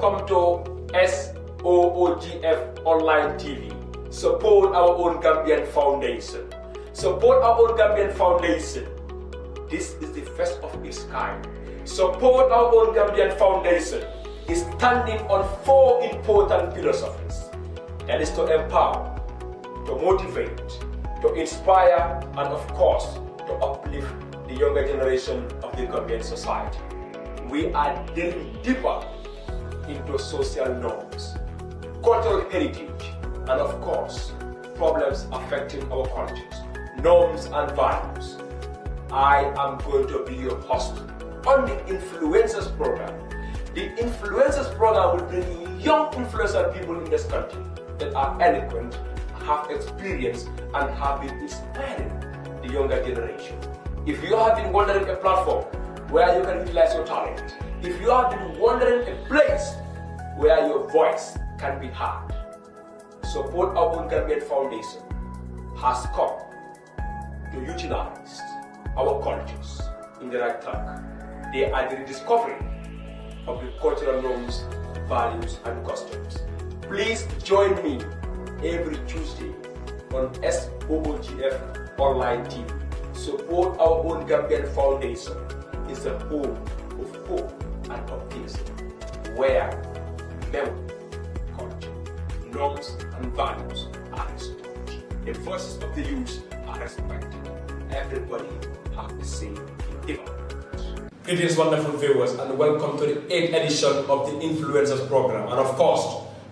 Welcome to SOOGF Online TV. Support our own Gambian Foundation. Support our own Gambian Foundation. This is the first of its kind. Support our own Gambian Foundation is standing on 4 important philosophies. That is to empower, to motivate, to inspire, and of course, to uplift the younger generation of the Gambian society. We are delving deeper into social norms, cultural heritage, and of course, problems affecting our cultures, norms and values. I am going to be your host on the Influencers Program. The Influencers Program will bring young influential people in this country that are eloquent, have experience, and have been inspiring the younger generation. If you have been wondering a platform where you can utilize your talent, if you have been wondering a place where your voice can be heard, Support Our Own Gambian Foundation has come to utilize our cultures in the right track. They are the rediscovery of the cultural norms, values, and customs. Please join me every Tuesday on SOOGF Online TV. Support Our Own Gambian Foundation is the home of hope and optimism, where memory, culture, norms, and values are restored. The voices of the youth are respected. Everybody has the same development. Greetings, wonderful viewers, and welcome to the 8th edition of the Influencers Program. And of course,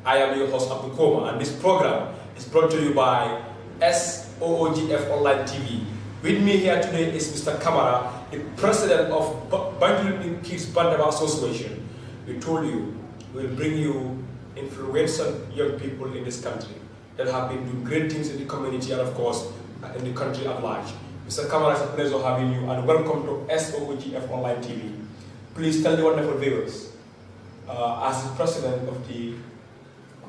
I am your host, Abdou Komma, and this program is brought to you by SOOGF Online TV. With me here today is Mr. CAMARA, the president of BAJULINDIng BANTABA Association. We told you we will bring you influential young people in this country that have been doing great things in the community and of course in the country at large. Mr. CAMARA, it's a pleasure having you and welcome to SOOGF Online TV. Please tell the wonderful viewers, as the president of the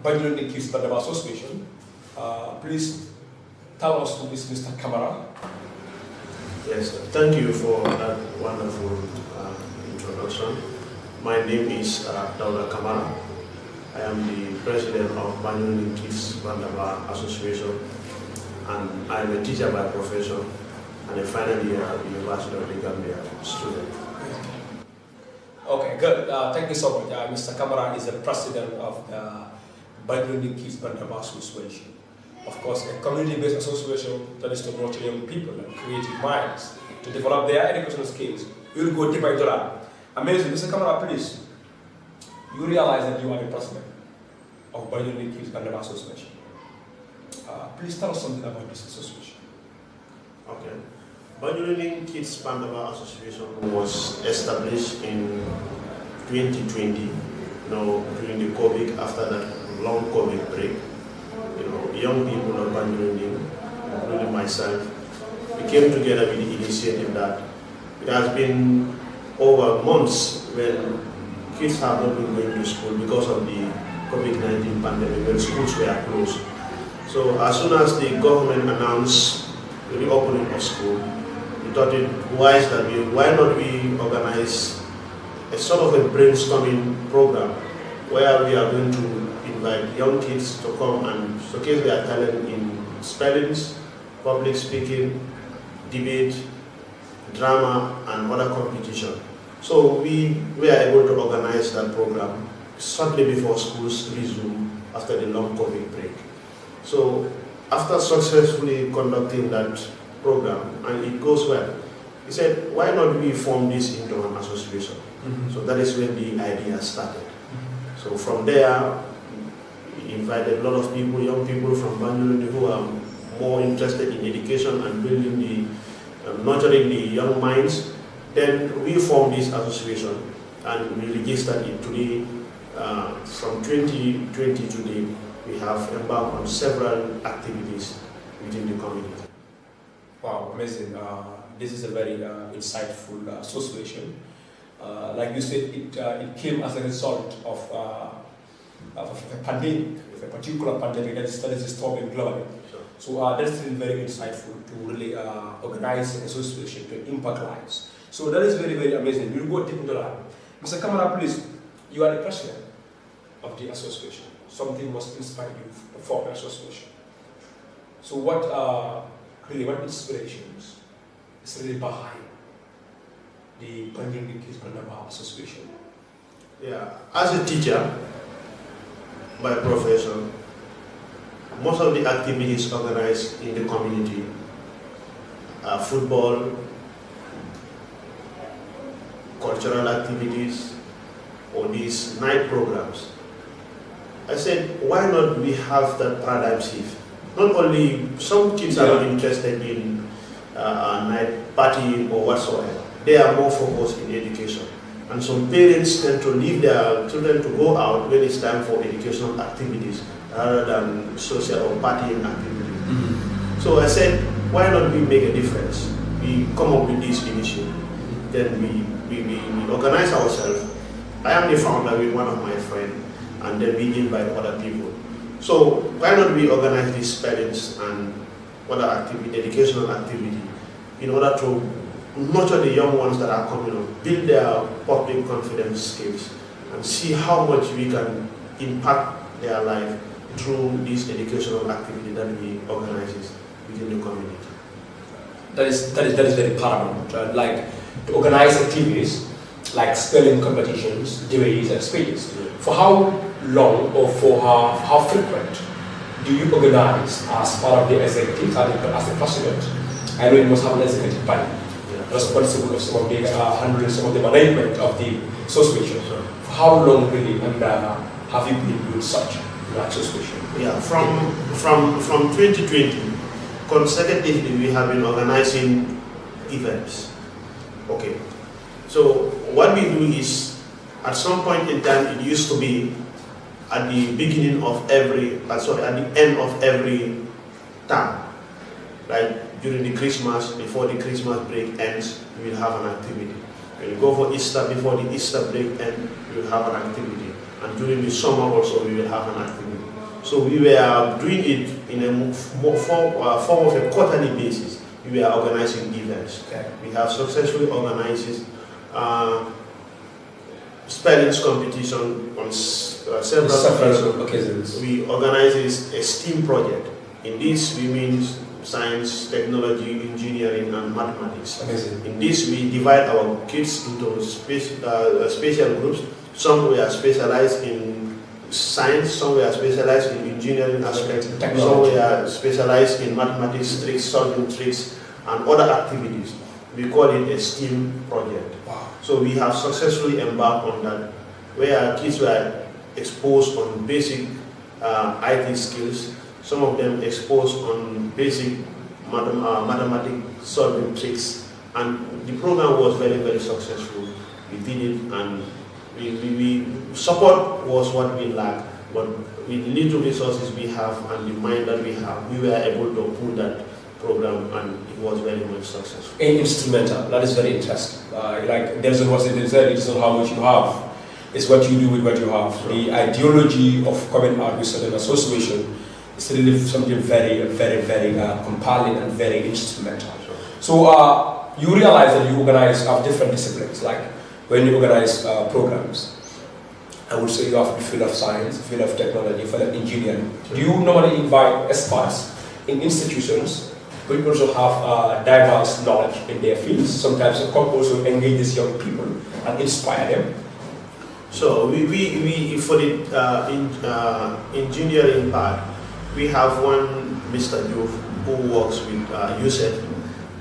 BAJULINDIng BANTABA Association, please tell us who is Mr. CAMARA. Yes, thank you for that wonderful introduction. My name is DAWDA CAMARA. I am the president of BAJULINDIng BANTABA Association, and I am a teacher by profession and a final year at the University of the Gambia student. Okay, good. Thank you so much. Mr. CAMARA is the president of the BAJULINDIng BANTABA Association. Of course, a community-based association that is to nurture young people and creative minds to develop their educational skills. We will go deeper into that. Amazing. Mr. CAMARA, please, you realize that you are the president of BAJULINDIng BANTABA Association. Please tell us something about this association. Okay. BAJULINDIng BANTABA Association was established in 2020, during the COVID, after that long COVID break. Young people of BAJULINDIng, including myself, we came together with the initiative that it has been over months when kids have not been going to school because of the COVID-19 pandemic, when schools were closed. So as soon as the government announced the reopening of school, we thought it wise that why not we organize a sort of a brainstorming program where we are going to invite young kids to come and showcase their talent in spellings, public speaking, debate, drama, and other competition. So we were able to organize that program shortly before schools resume after the long COVID break. So after successfully conducting that program, and it goes well, he said, why not we form this into an association? So that is when the idea started. So from there, we invited a lot of people, young people from BAJULINDIng who are more interested in education and building nurturing the young minds. Then we formed this association and we registered it today. From 2020 today, we have embarked on several activities within the community. Wow, amazing. This is a very insightful association. Like you said, it came as a result of a pandemic, a particular pandemic that is disturbing globally. Sure. So that's been very insightful to really organize an association to impact lives. So that is very, very amazing. We'll go deep into that. Mr. CAMARA, please, you are the president of the association. Something must inspire you to form an association. So what inspirations is really behind the Banjulindiing Kids BANTABA Association? Yeah, as a teacher by profession, most of the activities organized in the community are football, cultural activities, or these night programs. I said, why not we have that paradigm shift? Not only some kids are not interested in night partying or whatsoever, they are more focused in education. And some parents tend to leave their children to go out when it's time for educational activities rather than social or partying activities. Mm-hmm. So I said, why not we make a difference? We come up with this initiative, then we organize ourselves. I am the founder with one of my friends, and then we invite other people. So why not we organize these parents and other educational activity in order to nurture the young ones that are coming up, build their public confidence skills, and see how much we can impact their life through this educational activity that we organize within the community. That is very paramount. Like to organize activities like spelling competitions, debates, and speeches. Yeah. For how long or for how frequent do you organize as part of the executive, as the president? I know you must have an executive body responsible of some of the handling some of the management of the association. For how long really and have you been doing such association? Yeah, from 2020, consecutively we have been organizing events. Okay, so what we do is, at some point in time, it used to be at the beginning of every, at the end of every term, like during the Christmas, before the Christmas break ends, we will have an activity. When you go for Easter, before the Easter break ends, we will have an activity. And during the summer also, we will have an activity. So we were doing it in a form of a quarterly basis. We were organizing events. Okay. We have successfully organized spellings competition on several occasions. We organize a STEAM project. In this, we mean science, technology, engineering, and mathematics. Amazing. In this, we divide our kids into special groups. Some were specialized in science, some were specialized in engineering aspects, some were specialized in mathematics, tricks, solving tricks, and other activities. We call it a STEAM project. Wow. So we have successfully embarked on that, where kids were exposed on basic IT skills, some of them exposed on basic mathematics solving tricks, and the program was very, very successful. We did it, and we support was what we lacked, but with the little resources we have and the mind that we have, we were able to pull that program, and it was very much successful. Instrumental, that is very interesting. Like there's what it is, it's not how much you have, it's what you do with what you have. Sure. The ideology of coming out with an association is really something very, very, very compelling and very instrumental. Sure. So you realize that you organize different disciplines, like when you organize programs. I would say you have the field of science, field of technology, field of engineering. Sure. Do you normally invite experts in institutions who also have diverse knowledge in their fields? Sometimes you come also engage these young people and inspire them. So we for the engineering part, we have one Mr. Juf who works with USET,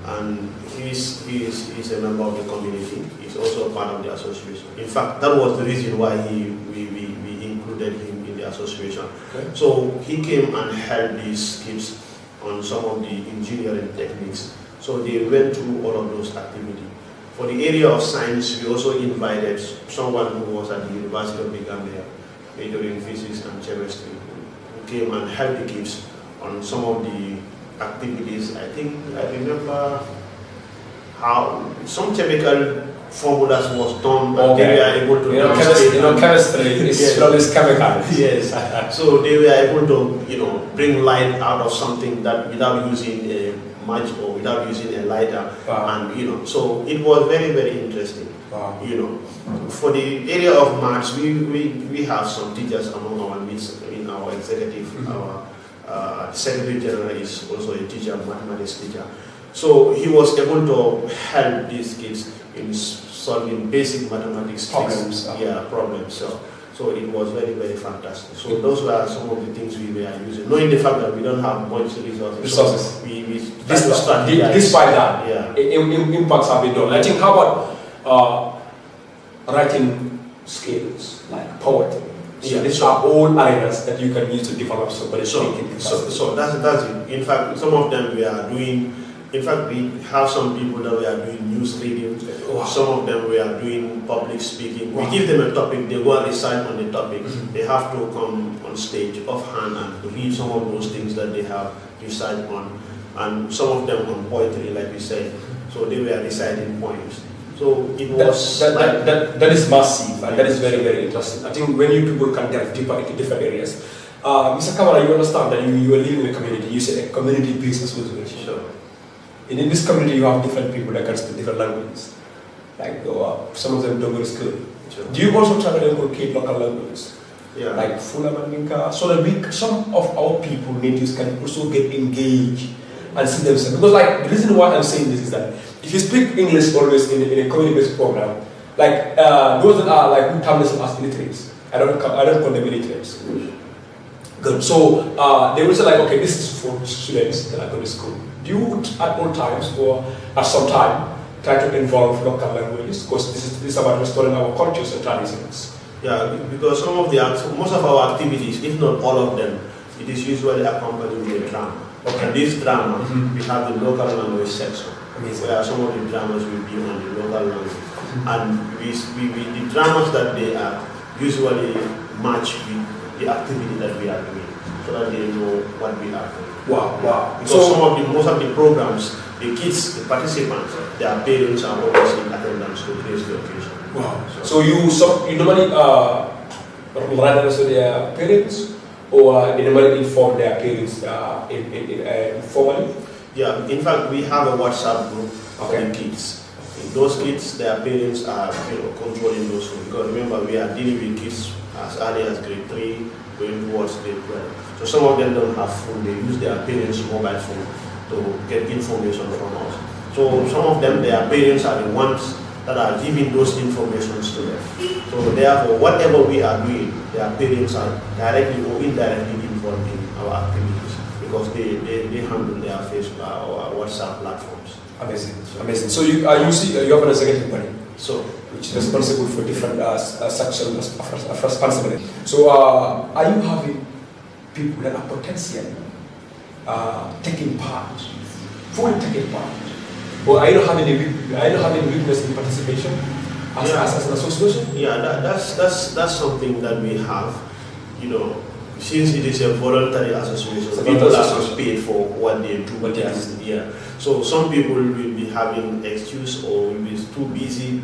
and he's a member of the community. He's also part of the association. In fact, that was the reason why we included him in the association. Okay. So he came and held these tips on some of the engineering techniques. So they went through all of those activities. For the area of science, we also invited someone who was at the University of the Gambia, majoring in physics and chemistry, who came and held the kids on some of the activities. I think I remember how some chemical formulas was done, and they were able to chemistry is always chemical. Yes. So they were able to bring light out of something that without using match or without using a lighter. Wow. And so it was very, very interesting. Wow. For the area of maths, we have some teachers among our midst in our executive. Our Secretary General is also a teacher, mathematics teacher. So he was able to help these kids in solving basic mathematics problems. Problems. So it was very, very fantastic. So those were some of the things we were using. Knowing the fact that we don't have much resources. So despite that, impacts have been done. I think, how about writing skills like poetry? So these are all areas that you can use to develop somebody. So that's it. In fact, some of them we are doing. In fact, we have some people that we are doing news reading. Wow. Some of them we are doing public speaking. Wow. We give them a topic, they go and recite on the topic. They have to come on stage offhand and read some of those things that they have recited on. And some of them on poetry, like we said. So they were reciting poems. So it was that is massive, and that is very, very interesting. I think when you people can delve deeper into different areas. Mr. Kamara, you understand that you are living in a community. You said a community-based association. Sure. In this community, you have different people that can speak different languages. Like some of them don't go to school. Sure. Do you also try to inculcate local languages? Yeah. Like Fulham and Minka, so that some of our people, natives, can also get engaged and see themselves. Because like the reason why I'm saying this is that if you speak English always in a community-based program, like those that are like who term themselves as illiterates, I don't call them illiterates. Good. So they will say like, okay, this is for students that are going to school. Do you at all times or at some time try to involve local languages? Because this is about restoring our cultures and traditions. Yeah, because most of our activities, if not all of them, it is usually accompanied with a drama. Okay. And this drama, we have the local language section. Amazing. Where some of the dramas will be on the local language. And the dramas that they are usually match with the activity that we are doing, so that they know what we are doing. Wow. Because most of the programs, the kids, the participants, their parents are always in attendance to praise the occasion. Wow. So you normally write to their parents, or they normally inform their parents informally? Yeah, in fact, we have a WhatsApp group for the kids. And those kids, their parents are controlling those phones. Because remember, we are dealing with kids as early as grade 3, going towards grade 12. So some of them don't have phone, they use their parents' mobile phone to get information from us. So some of them, their parents are the ones that are giving those informations to them. So therefore, whatever we are doing, their parents are directly or indirectly involved in our activities because they handle their Facebook or WhatsApp platforms. Amazing. So you have an executive body, so which is responsible for different sections of responsibility. So are you having people that are potentially taking part, fully taking part? Or are you not having a weakness in participation as an association? Yeah, that's something that we have. Since it is a voluntary association, people are paid for what they do. So some people will be having excuse or will be too busy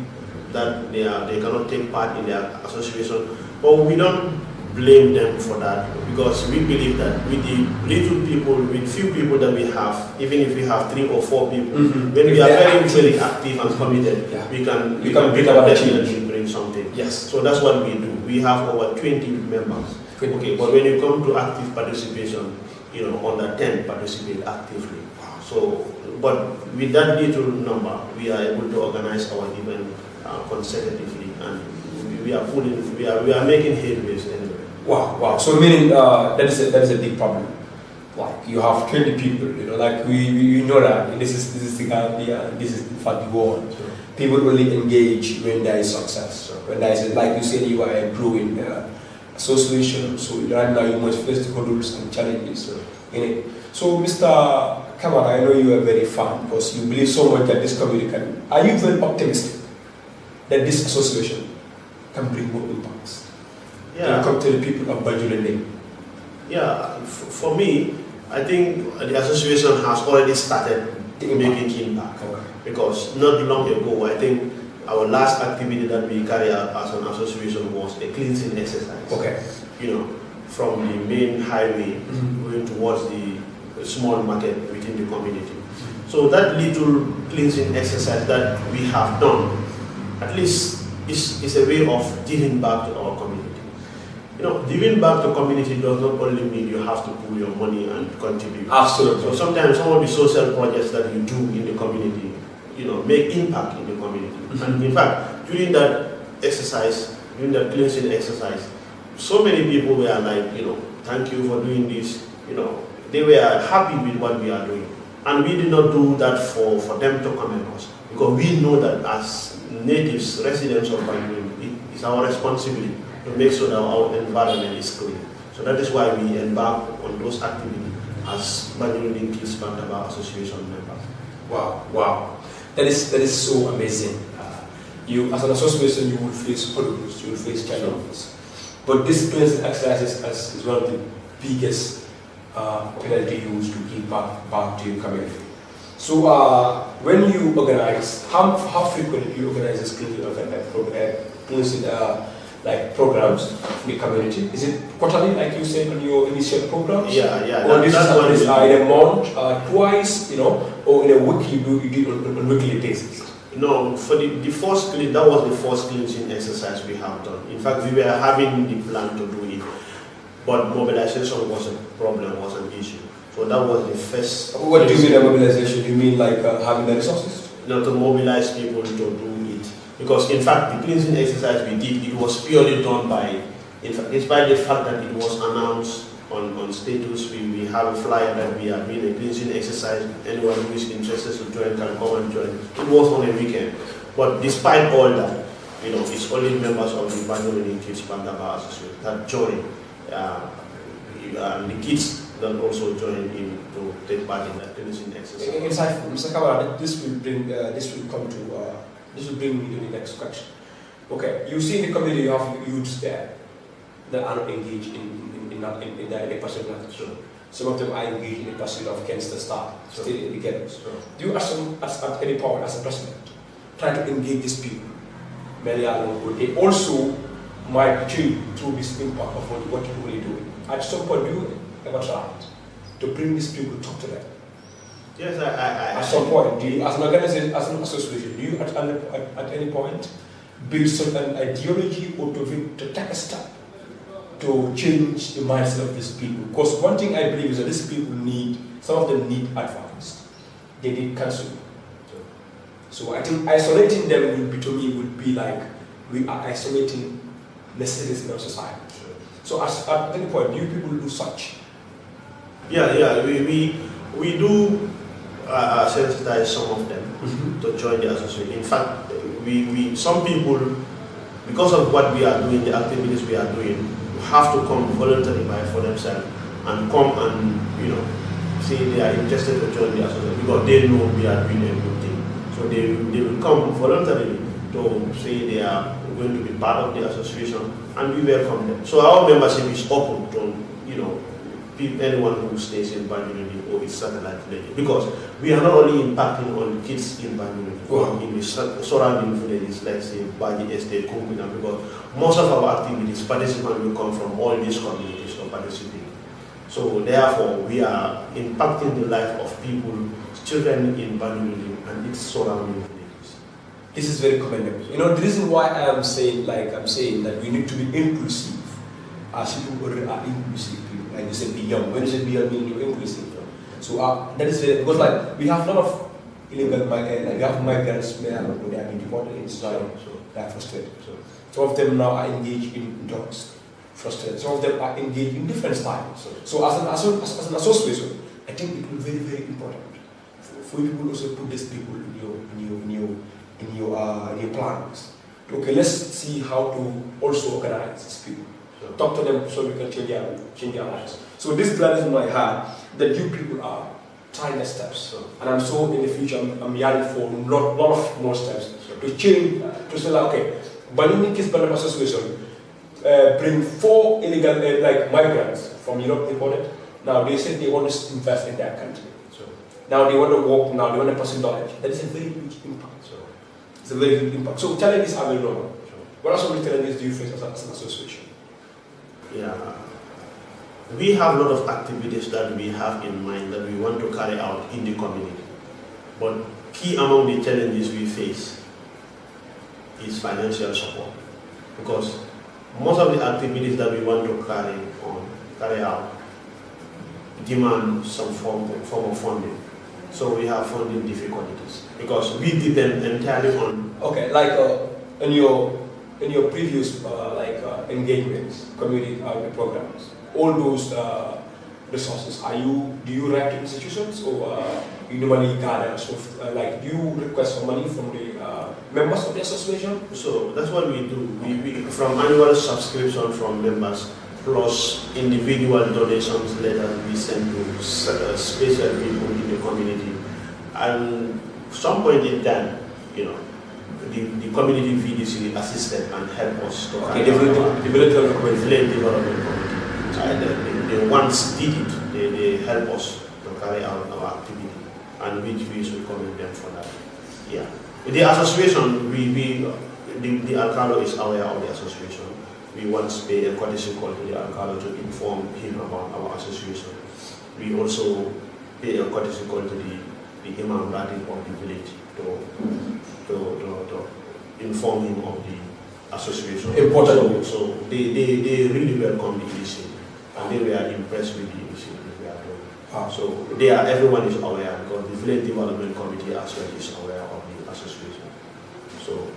that they cannot take part in their association. But we don't blame them for that because we believe that with the few people that we have, even if we have 3 or 4 people, when we are very active and committed, we can definitely bring something. Yes. So that's what we do. We have over 20 members. Okay, but when you come to active participation, under 10 participate actively. So, but with that little number, we are able to organize our event consecutively, and we are making headways anyway. Wow. So meaning that is a big problem. Like you have 20 people, like we know that this is the Gambia, this is in fact the world. Sure. People only engage when there is success. When there is, like you said, you are a growing association. So right now you must face the hurdles and challenges in it. So Mr. Kamara, I know you are very fan because you believe so much that this community can. Are you very optimistic that this association can bring more impacts? Yeah. Come to the people of Bajulinding. Yeah, for me, I think the association has already started making impact. Okay. Because not long ago, I think our last activity that we carry out as an association was a cleansing exercise. Okay. From the main highway going towards the small market within the community. So that little cleansing exercise that we have done, at least is a way of giving back to our community. You know, giving back to community does not only mean you have to put your money and contribute. Absolutely. So sometimes some of the social projects that you do in the community, you know, make impact in the community. And in fact, during that exercise, during that cleansing exercise, so many people were like, you know, thank you for doing this. You know, they were happy with what we are doing. And we did not do that for them to commend us, because we know that as natives, residents of Banjul, it is our responsibility to make sure that our environment is clean. So that is why we embark on those activities as Banjulinding Kids Bantaba Association members. Wow, wow. That is so amazing. You, as an association, you will face hurdles, you will face challenges. But this cleansing exercise is one of the biggest penalty used to give back to your community. So when you organize, how frequently do you organize this cleansing like programs in the community? Is it quarterly, like you said on your initial programs? Yeah. Or this is in a month, twice, you know, or in a week you do it on a weekly basis? No, for the first clean, that was the first cleansing exercise we have done. In fact, we were having the plan to do it, but mobilization was a problem, was an issue. So that was the first. What do you mean by mobilization? You mean like having the resources? No, to mobilize people to do it. Because in fact, the cleansing exercise we did, it was purely done by, in fact, despite the fact that it was announced on status, we have a flyer that we are doing a cleansing exercise. Anyone who is interested to join can come and join. It was on a weekend. But despite all that, you know, it's only members of the Banjulinding Kids Bantaba Association that join. And the kids then also join in to take part in that cleansing exercise. Insightful, Mr. CAMARA, this will bring me to the next question. Okay, you see in the community you have youths there that are not engaged in the pursuit of sure. Some of them are engaged in the pursuit of against the star, still in the ghettos. Sure. Do you at any point as a president try to engage these people? They also might change through this impact of what you're really doing. At some point, do you ever try to bring these people to talk to them? Yes, at some point, do you, as an organization, as an association, do you at any point build certain ideology or to take a step to change the mindset of these people? Because one thing I believe is that these people some of them need advice. They need counseling. So I think isolating them would be like we are isolating necessities in our society. Sure. So at any point, do you people do such? Yeah, we do sensitize some of them to join the association. In fact, some people, because of what we are doing, the activities we are doing, have to come voluntarily for themselves and come and, you know, say they are interested to join the association because they know we are doing a good thing. So they will come voluntarily to say they are going to be part of the association, and we welcome them. So our membership is open to, you know, anyone who stays in Banjulinding or its satellite village, because we are not only impacting on kids in Banjulinding or in the surrounding villages, like say Baji Estate, Kumpina, because most of our activities, participants will come from all these communities to participate. So therefore, we are impacting the life of people, children in Banjulinding and its surrounding villages. This is very commendable. You know, the reason why I'm saying that we need to be inclusive, as people already are inclusive people. Like you said, be young. When you say be young, mean you're inclusive. So that is very, because like we have a lot of illegal migrants, like we have migrants who have been deported in Israel, so they are frustrated. So some of them now are engaged in drugs, frustrated. Some of them are engaged in different styles. So as an association, I think it will be very, very important for you to also put these people in your plans. Okay, let's see how to also organize these people. Sure. Talk to them so we can change their lives. So this plan is in my heart that you people are tiny steps. Sure. And I'm so in the future I'm yearning for a lot of more steps. Sure. To change, to say like, okay, Banjulinding Kids Bantaba Association bring 4 illegal migrants from Europe deported. Now they said they want to invest in their country. Sure. Now they want to work, now they want to pursue knowledge. That is a very huge impact. Sure. It's a very huge impact. So challenges are very normal. Sure. What are some of the challenges do you face as an association? Yeah, we have a lot of activities that we have in mind that we want to carry out in the community. But key among the challenges we face is financial support, because most of the activities that we want to carry out demand some form of funding. So we have funding difficulties because we depend entirely on. Okay, like in your previous engagements, community programs, all those resources, do you write to institutions or you normally gather stuff? Do you request for money from the members of the association? So that's what we do. We from annual subscription from members plus individual donations letters we send to special people in the community. And some point in time, the community VDC assisted and helped us to carry out development committee. They once did it, they help us to carry out our activity, and which we should commend them for that. Yeah. The association, the Alcalo is aware of the association. We once pay a courtesy call to the Alcalo to inform him about our association. We also pay a courtesy call to the Imam Ratib of the village to inform him of the association. Important. So they really welcome the initiative, and they were impressed with the initiative we are doing. So everyone is aware, because the village development committee as well is aware of the association. So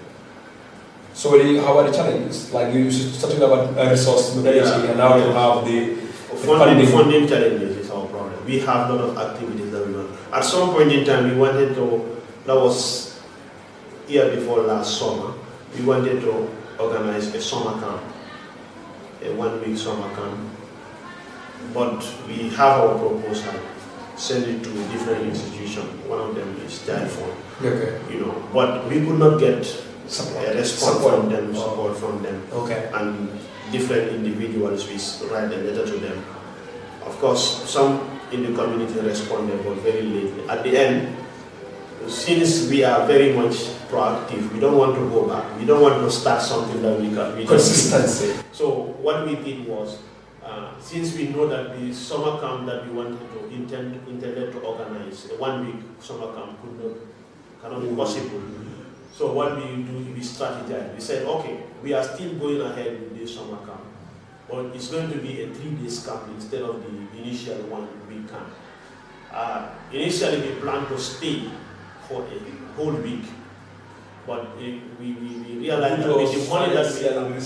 how are the challenges? Like you talking about resource mobility, and now you have the funding challenges is our problem. We have a lot of activities that we want. At some point in time, we wanted to. That was year before last summer. We wanted to organize a summer camp, a 1-week summer camp. But we have our proposal, send it to different institutions. One of them is Child Fund. Okay. But we could not get a response from them, support from them. Okay. And different individuals, we write a letter to them. Of course, some in the community responded, but very late. At the end, since we are very much proactive, we don't want to go back. We don't want to start something that we can. Consistency. So what we did was, since we know that the summer camp that we wanted to intended to organize, a 1-week summer camp cannot be possible. So what we do, we strategize. We said, okay, we are still going ahead with this summer camp, but it's going to be a 3-day camp instead of the initial 1-week camp. Initially, we planned to stay for a whole week, but we realized that with the money that we have, with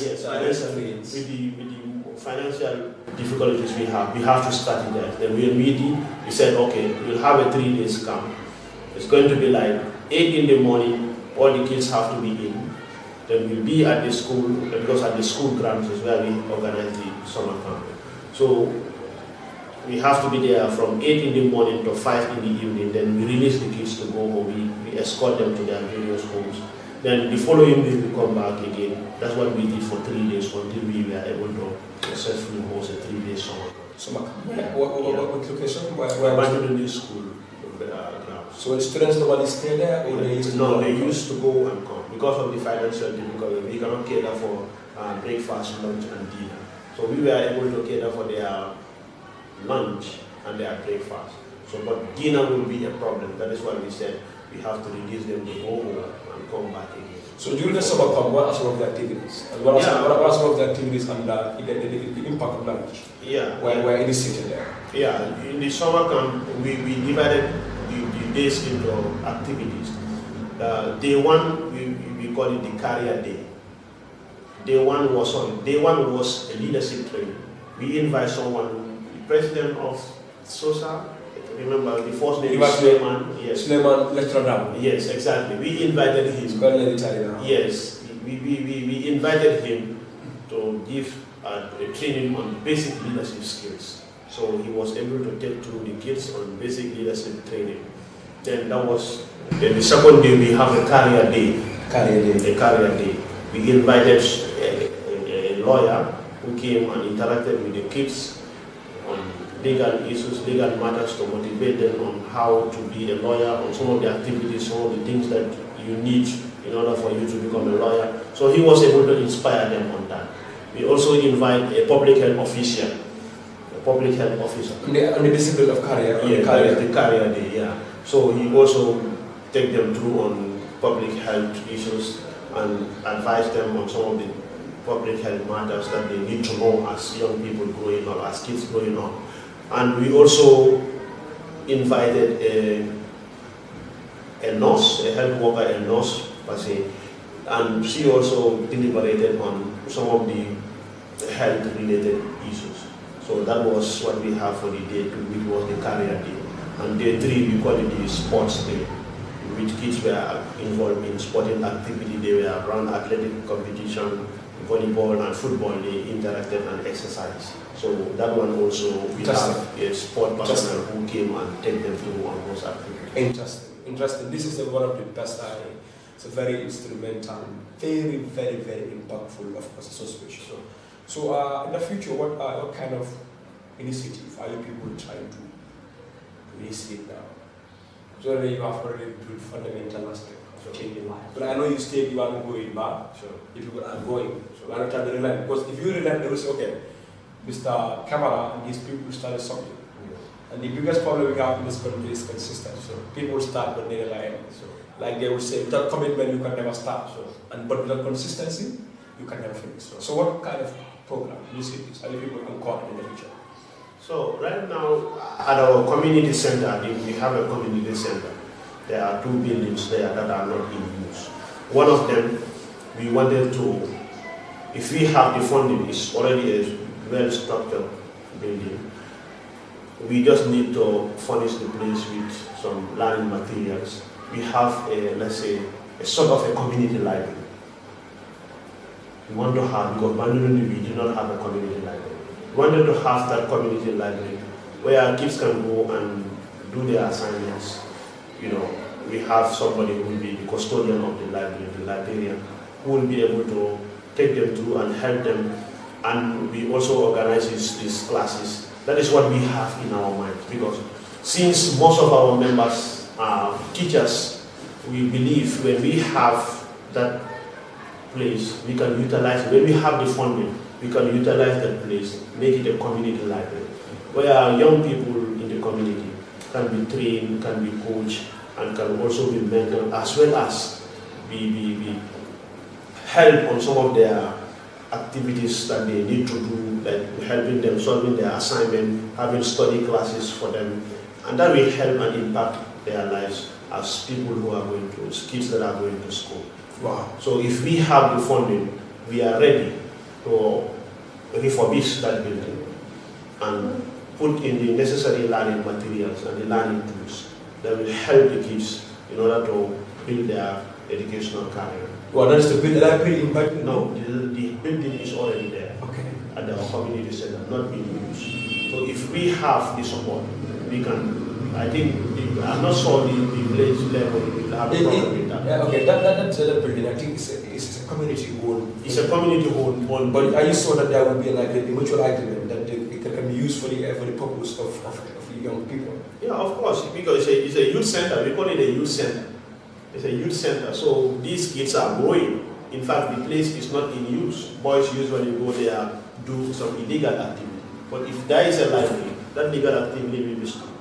the financial difficulties we have to strategize. Then we said, okay, we'll have a 3-day camp. It's going to be like 8 in the morning. All the kids have to be in. Then we'll be at the school, because at the school grounds is where we organize the summer camp. So we have to be there from 8 in the morning to 5 in the evening. Then we release the kids to go home. We escort them to their various homes. Then the following week we come back again. That's what we did for 3 days until we were able to successfully host a 3-day summer camp. Summer camp. What location? Where Banjulinding school. So the students normally stay there, or they used to No, they used to go and come because of the financial difficulty. We cannot cater for breakfast, lunch, and dinner. So we were able to cater for their lunch and their breakfast. So, but dinner will be a problem. That is why we said we have to reduce them to go home and come back again. So during the summer camp, what are some of the activities? And what are some of the activities and the impact of knowledge? Yeah. Where initiated there? Yeah, in the summer camp, we divided the days into activities. Day one, we call it the career day. Day one was a leadership training. We invite someone, the president of SOSA, remember the first name is Suleiman. Yes. Suleiman Lecturer. Yes, exactly. We invited him. Yes, we invited him to give a training on basic leadership skills. So he was able to take through the kids on basic leadership training. Then the second day we have a career day. A career day. We invited a lawyer who came and interacted with the kids on legal issues, legal matters, to motivate them on how to be a lawyer, on some of the activities, some of the things that you need in order for you to become a lawyer. So he was able to inspire them on that. We also invite a public health officer. On the discipline of career. The career day, yeah. So he also take them through on public health issues and advise them on some of the public health matters that they need to know as young people growing up, as kids growing up. And we also invited a nurse, a health worker, a nurse per se, and she also deliberated on some of the health-related issues. So that was what we have for the day 2, which was the career day. And day 3, we call it the sports day, in which kids were involved in sporting activity. They were around athletic competition, volleyball and football. They interacted and exercised. So that one also, we have a sport personnel who came and take them through on those activities. Interesting. Interesting. This is one of the best. It's a very instrumental, very, very, very impactful, of course, association. So in the future, what kind of initiative are you people trying to initiate now? So you have already built fundamental aspect of changing life. But I know you stay, you are going back. Sure. If people are going, so I don't try to relent. Because if you relent, they will say, okay, Mr. CAMARA and these people started something. And the biggest problem we have in this country is consistency. So people start but they rely on it. So, like they would say, without commitment you can never start. So, but without consistency, you can never finish. So what kind of program, initiatives, are the people incorporated in the future? So right now, at our community center, we have a community center. There are 2 buildings there that are not in use. One of them, we wanted to, if we have the funding, it's already a well-structured building. We just need to furnish the place with some learning materials. We have a, let's say, a sort of a community library. We want to have, because Banjulindi we do not have a community library. We wanted to have that community library where kids can go and do their assignments. You know, we have somebody who will be the custodian of the library, the librarian, who will be able to take them through and help them. And we also organize these classes. That is what we have in our mind, because since most of our members are teachers, we believe when we have that place, we can utilize, when we have the funding, we can utilize that place, make it a community library, where young people in the community can be trained, can be coached, and can also be mentored, as well as be help on some of their activities that they need to do, like helping them solving their assignment, having study classes for them, and that will help and impact their lives as people who are going to, kids that are going to school. Wow. So if we have the funding, we are ready to refurbish that building and put in the necessary learning materials and the learning tools that will help the kids in order to build their educational career. Well, that's the building library impact? No, the building is already there. Okay. At our community center, not being used. So if we have the support, we can, I think, I'm not sure the village level will have a problem with that. Yeah, okay, that's a building. I think it's a community hall. It's a community hall. But are you sure that there will be like a mutual agreement that it can be used for the purpose of young people? Yeah, of course, because it's a youth center. We call it a youth center. It's a youth center, so these kids are growing. In fact, the place is not in use. Boys usually go there, do some illegal activity. But if there is a library, that legal activity will be stopped.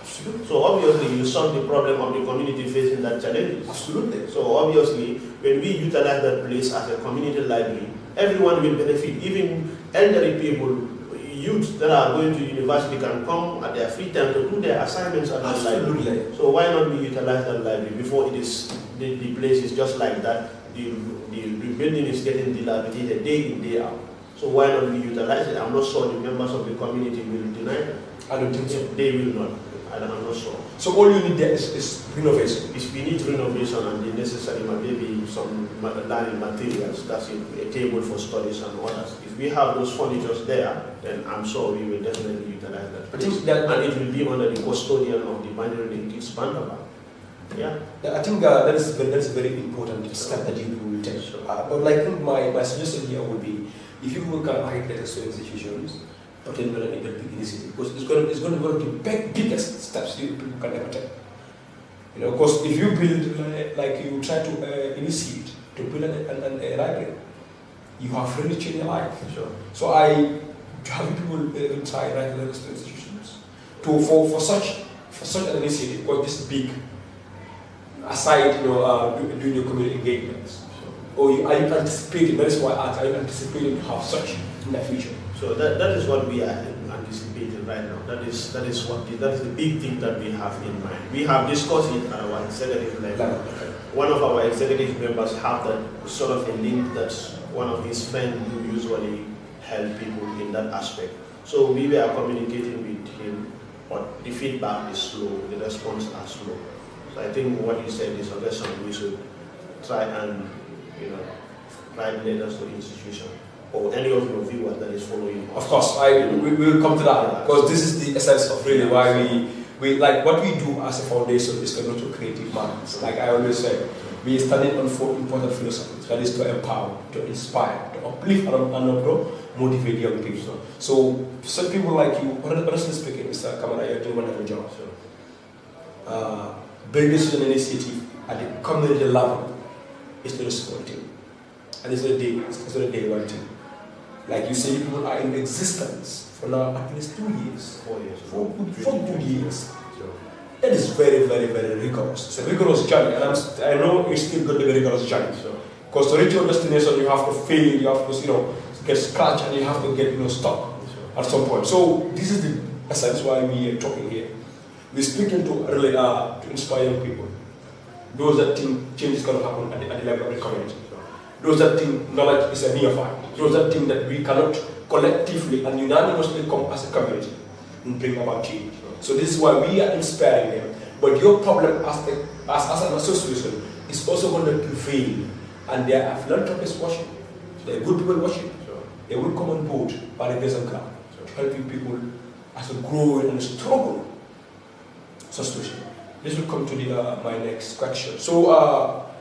Absolutely. So obviously, you solve the problem of the community facing that challenge. Absolutely. So obviously, when we utilize that place as a community library, everyone will benefit. Even elderly people, youth that are going to university can come at their free time to do their assignments at that library. So why not we utilize that library before it is the place is just like that? The building is getting dilapidated day in, day out. So why not we utilize it? I'm not sure the members of the community will deny it. I don't think so. They will not. I'm not sure. So all you need there is renovation? We need renovation and the necessary, maybe some learning materials, that's it, a table for studies and others. If we have those furnitures there, then I'm sure we will definitely utilize that. And it will be under the custodian of the Banjulinding Kids BANTABA. Yeah. I think that's a very important step that you will take. Sure. But like my suggestion here would be, if you work at high level institutions, obtain a big initiative, because it's going to be one of the biggest steps you people can ever take. You know, because if you build, like you try to initiate to build a library, you have really changed your life. Sure. So I have people inside regular institutions for such an initiative, because this big, aside, doing your community engagements? Or are you anticipating, that is why I asked, are you anticipating to have such in the future? So that is what we are anticipating right now. That is the big thing that we have in mind. We have discussed it at our executive level. Okay. One of our executive members have that sort of a link that one of his friends who usually help people in that aspect. So we were communicating with him, but the feedback is slow, the response are slow. So I think what you said is suggestion we should try and write letters to the institution or any of your viewers that is following. Of course, we will come to that because this is the essence of really why we like what we do as a foundation is to nurture creative minds. Like I always say, we are standing on 4 important philosophies. That is to empower, to inspire, to uplift and motivate young people. So some people like you, honestly speaking, Mr. CAMARA, you're doing a wonderful job. Building such an initiative at the community level is not a small thing. And it's not a day one thing. Like you say, people are in existence for now at least 2 years. 4 years. For good years. That is very, very, very rigorous. It's a rigorous journey, and I know it's still going to be a rigorous journey. Because to reach your destination, you have to fail, you have to, get scratched, and you have to get, stuck at some point. So this is the essence why we are talking here. We're speaking to really to inspire young people. Those that think change is going to happen at the level of the community. Those that think knowledge is a neophyte. Those that think that we cannot collectively and unanimously come as a community and bring about change. So this is why we are inspiring them. But your problem as an association is also going to prevail. And there are philanthropists watching. There are good people watching. They will come on board by the grace of God to helping people as a growing and struggle situation. This will come to my next question. So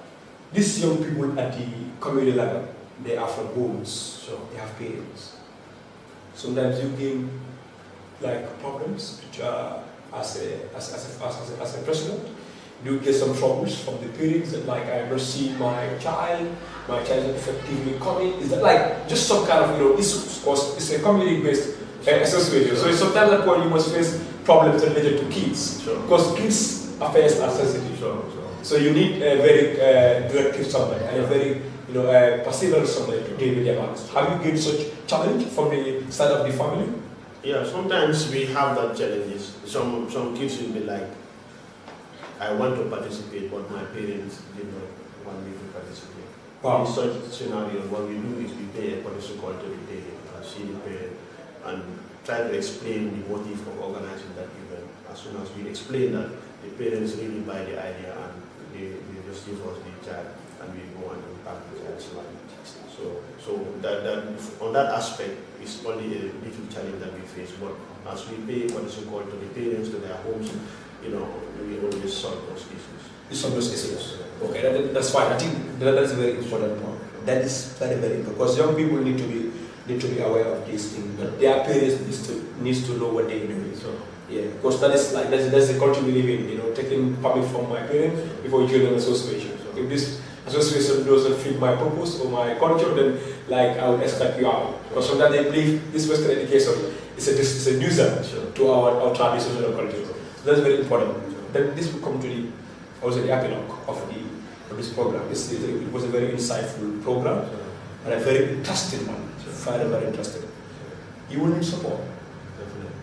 these young people at the community level, they are from homes, so they have parents. Sometimes you gain problems which as a president. You get some troubles from the parents that I don't see my child is effectively coming. Is that just some kind of issues? Because it's a community-based association. So sometimes at point you must face problems related to kids. Because kids' affairs are sensitive. So you need a very directive somebody and a very perseverant somebody to deal with their matters. Have you gained such challenge from the side of the family? Yeah, sometimes we have that challenges. Some kids will be like, I want to participate, but my parents did not want me to participate. Wow. In such scenarios, what we do is we pay a policy call to the parent, see the parent, and try to explain the motive of organizing that event. As soon as we explain that, the parents really buy the idea and they just give us the child and we go and impact the child's life. So that on that aspect is only a little challenge that we face. But as we pay policy call to the parents, to their homes, we always solve those issues. You solve those issues. Okay, that's fine. I think that is a very important point. That is very, very important because young people need to be aware of these things. But their parents needs to know what they're doing. So yeah, because that's the culture we live in. Taking permit from my parents before joining an association. So if this association doesn't fit my purpose or my culture, then I would expect you out. Because sometimes they believe this Western education is a nuisance to our traditions and our culture. So that's very important. Then this will come to the epilogue of this program. It was a very insightful program and a very interesting one. Very, very interesting. You will need support. Definitely.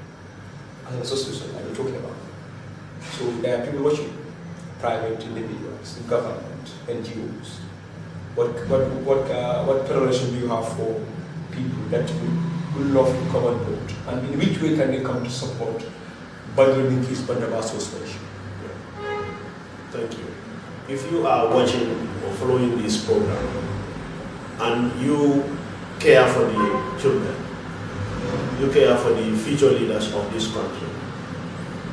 As an association, like we're talking about. So there are people watching, private individuals, government, NGOs. What preparation do you have for people that will love to come on board? And in which way can they come to support BAJULINDING BANTABA Association? Thank you. If you are watching or following this program and you care for the children, you care for the future leaders of this country,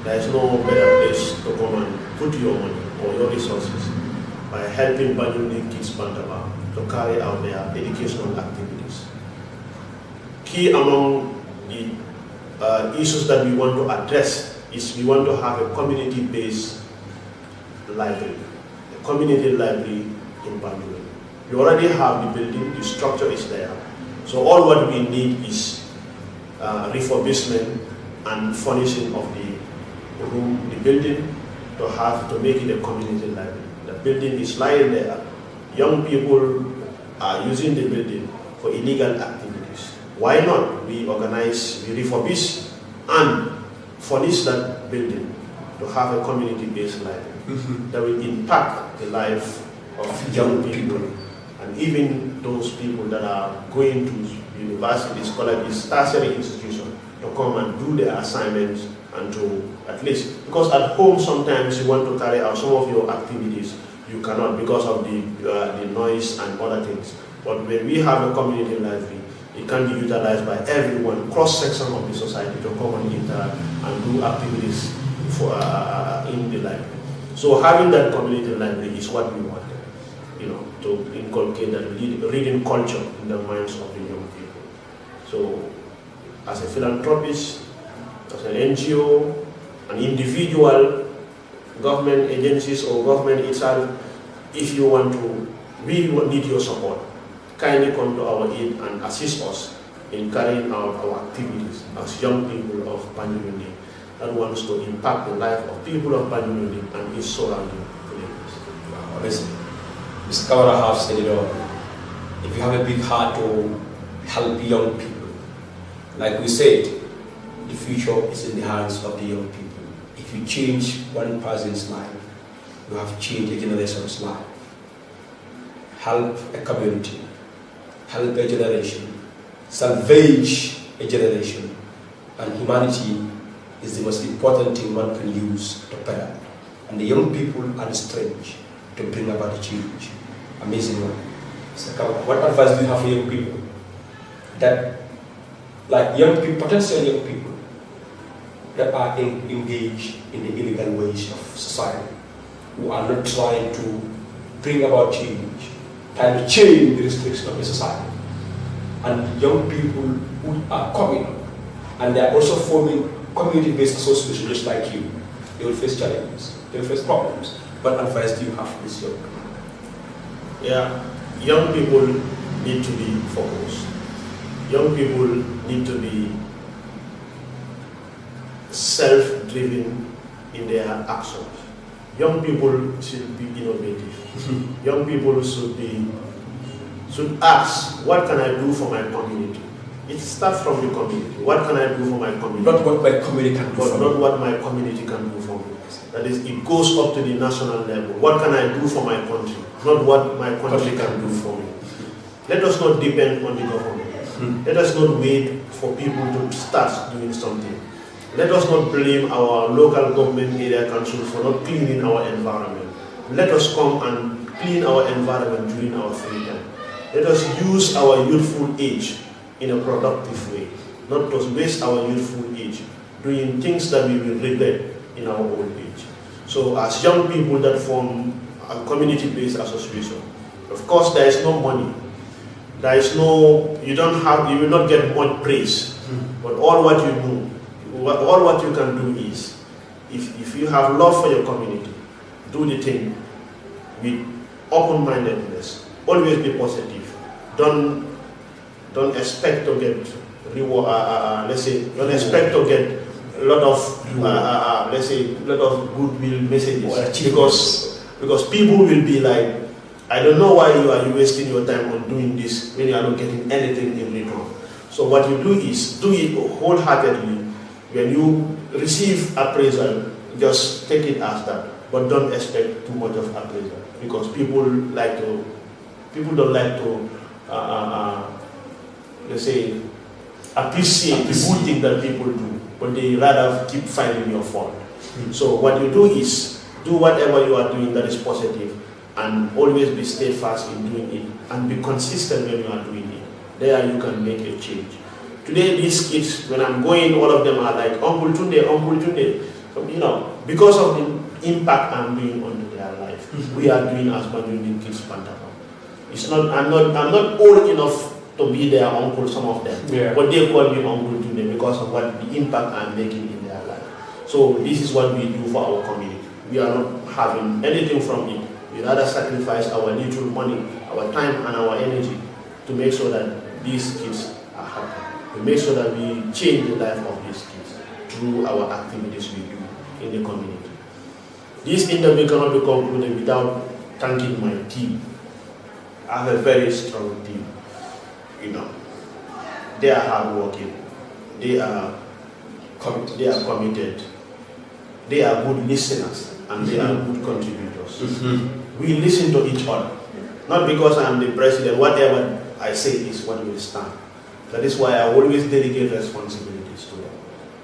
there is no better place to come and put your money or your resources by helping BAJULINDING BANTABA to carry out their educational activities. Key among the issues that we want to address is we want to have a community-based library, a community library in BAJULINDING. We already have the building, the structure is there. So all what we need is refurbishment and furnishing of the room, the building, to make it a community library. The building is lying there. Young people are using the building for illegal activities. Why not? We organize, we refurbish and furnish that building to have a community-based library that will impact the life of young people and even those people that are going to universities, colleges, tertiary institutions to come and do their assignments and to at least, because at home sometimes you want to carry out some of your activities, you cannot because of the noise and other things. But when we have a community library, it can be utilized by everyone, cross-section of the society to come and interact and do activities for, in the library. So having that community library is what we want, to inculcate that reading culture in the minds of the young people. So as a philanthropist, as an NGO, an individual, government agencies or government itself, if you want to, we need your support. Kindly come to our aid and assist us in carrying out our activities as young people of Banjulundi that wants to impact the life of people of Banjulundi and its surrounding communities. Wow, listen, Mr. CAMARA have said it all. If you have a big heart to help young people, like we said, the future is in the hands of the young people. If you change one person's life, you have changed a generation's life. Help a community, help a generation, salvage a generation, and humanity is the most important thing one can use to better. And the young people are the strength to bring about the change. Amazing one. So, what advice do you have for young people? That, like young people, potential young people, that are engaged in the illegal ways of society, who are not trying to bring about change, trying to change the restrictions of the society. And young people who are coming up, and they are also forming community-based associations just like you. They will face challenges, they will face problems. What advice do you have for this young people? Yeah, young people need to be focused. Young people need to be self-driven in their actions. Young people should be innovative. Young people should ask, what can I do for my community? It starts from the community. What can I do for my community? Not what my community can do for me. Not what my community can do for me. That is, it goes up to the national level. What can I do for my country? Not what my country can do for me. Let us not depend on the government. Let us not wait for people to start doing something. Let us not blame our local government area council for not cleaning our environment. Let us come and clean our environment during our free time. Let us use our youthful age in a productive way, not to waste our youthful age doing things that we will regret in our old age. So as young people that form a community-based association, of course there is no money. There is no, you will not get much praise, but all what you do, all what you can do is, if you have love for your community, do the thing with open-mindedness. Always be positive. Don't expect to get reward. Don't expect to get a lot of goodwill messages because people will be like, I don't know why you are wasting your time on doing this when you are not getting anything in return. So what you do is do it wholeheartedly. When you receive appraisal, just take it as that, but don't expect too much of appraisal because people don't like to appreciate the good thing that people do, but they rather keep finding your fault. So what you do is do whatever you are doing that is positive, and always be steadfast in doing it, and be consistent when you are doing it. There you can make a change. Today these kids, when I'm going, all of them are like, Uncle Tunde, Uncle Tunde. So, because of the impact I'm doing on their life, we are doing as Banjulundi Kids Bantaba. It's not, I'm not old enough to be their uncle, some of them, but they call me Uncle Tunde because of what the impact I'm making in their life. So this is what we do for our community. We are not having anything from it. We rather sacrifice our little money, our time and our energy to make sure that these kids are happy. To make sure that we change the life of these kids through our activities we do in the community. This interview cannot be concluded without thanking my team. I have a very strong team. You know, they are hardworking. They are committed. They are good listeners and they are good contributors. We listen to each other. Not because I am the president, whatever I say is what will stand. That is why I always delegate responsibilities to them.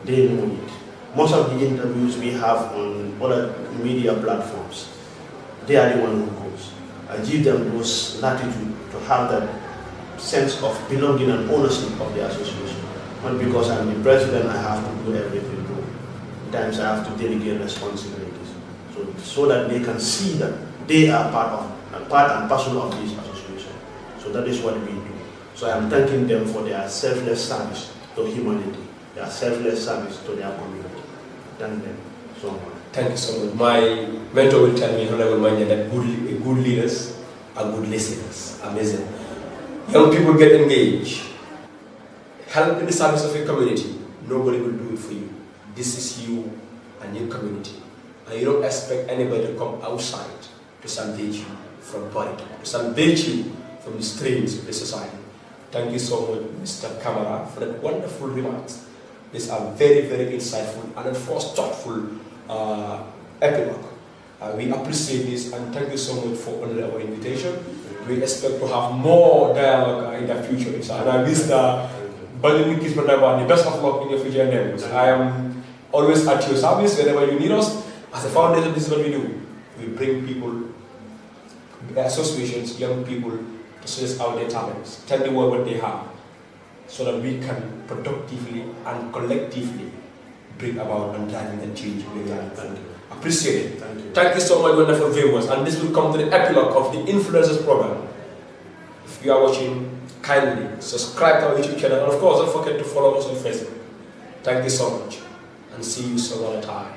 They know it. Most of the interviews we have on other media platforms, they are the one who goes. I give them those latitude to have that sense of belonging and ownership of the association. Not because I'm the president, I have to do everything. Sometimes I have to delegate responsibilities. So that they can see that they are part and parcel of this association. So that is what we do. So I am thanking them for their selfless service to humanity, their selfless service to their community. Thank them so much. Thank you so much. My mentor will tell me, Honorable Manja, that good leaders are good listeners. Amazing. Young people get engaged. Help in the service of your community. Nobody will do it for you. This is you and your community. And you don't expect anybody to come outside to salvage you from poverty, to salvage you from the strains of the society. Thank you so much, Mr. CAMARA, for that wonderful remarks. These are very, very insightful and of course thoughtful epilogue. We appreciate this and thank you so much for honoring our invitation. We expect to have more dialogue in the future. And I wish BAJULINDING the best of luck in your future endeavors. I am always at your service whenever you need us. As a foundation, this is what we do. We bring people, associations, young people to source out their talents, tell the world what they have, so that we can productively and collectively bring about and drive and change in the life. Thank you. Appreciate it. Thank you. Thank you so much, wonderful viewers. And this will come to the epilogue of the Influencers program. If you are watching, kindly subscribe to our YouTube channel. And of course, don't forget to follow us on Facebook. Thank you so much. And see you some other time.